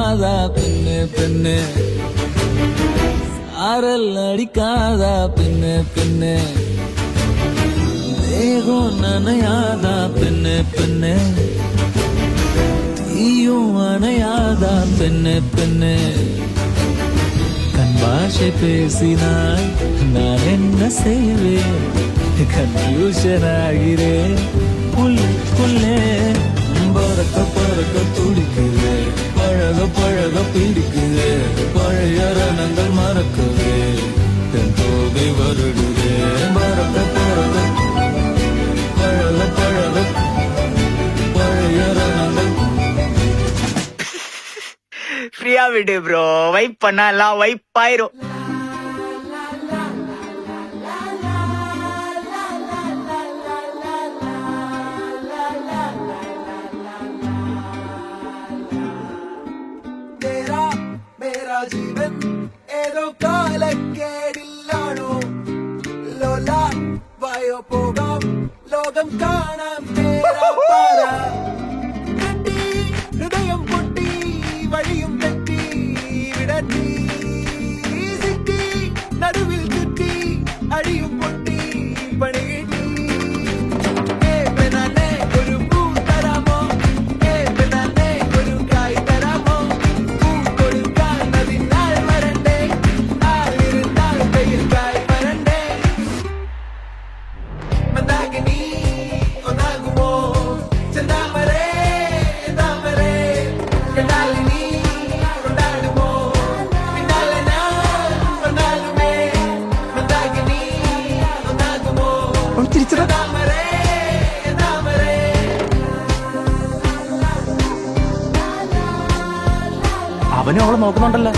அடிக்காதா பெண்ணு பெண்ணு, சாரல் அடிக்காதா பெண்ணு பெண்ணு, தேகம் நனையாதா பெண்ணு பெண்ணு, தீயும் அணையாதா பெண்ணு பெண்ணு. கண் பாஷை பேசினாய் நான் என்ன செய்வேன், கன்ஃபியூஷன் ஆகிறேன் புல்லே. பறக்க பறக்க துடிக்குது, பழக பழக பிடிக்குது, பழைய ரணங்கள் மறக்குது, தென் தோகை வருடுது. பறக்க பறக்க பழக பழக பழைய ரணங்கள். ஃப்ரீயா விடு ப்ரோ, வைப் பண்ணா எல்லாம் வைப் ஆயிரும். ജീവൻ ഏതോ കാലക്കേടില്ലാണോ, ലോലാ വായോ പോകാം ലോകം കാണാം പേരാ. ഹൃദയം പൊട്ടി വഴിയും തെറ്റി വിടറ്റി സിറ്റി നടുവിൽ ചുറ്റി അഴിയും പൊട്ടി പണി കിട്ടി. ഒരു പൂ തരാമോ, ഒരു കായ് തരാമോ, പൂ കൊടുക്കാൻ അതിനാൾ വരണ്ടേ, ആളിരുന്നാൾ പെയ്യിൽ കായ് വരണ്ടേ. മന്ദാകിനി ഒന്നാകുമോ ചെന്താമരേ താമരേ, കണ്ടാലിനി കൊണ്ടാടുമോ പിന്നാലെ ഞാൻ വന്നാലുമേ. മന്ദാകിനി ഒന്നാകുമോ ചെന്താമരേ താമരേ. അവനും അവളെ നോക്കുന്നുണ്ടല്ലോ.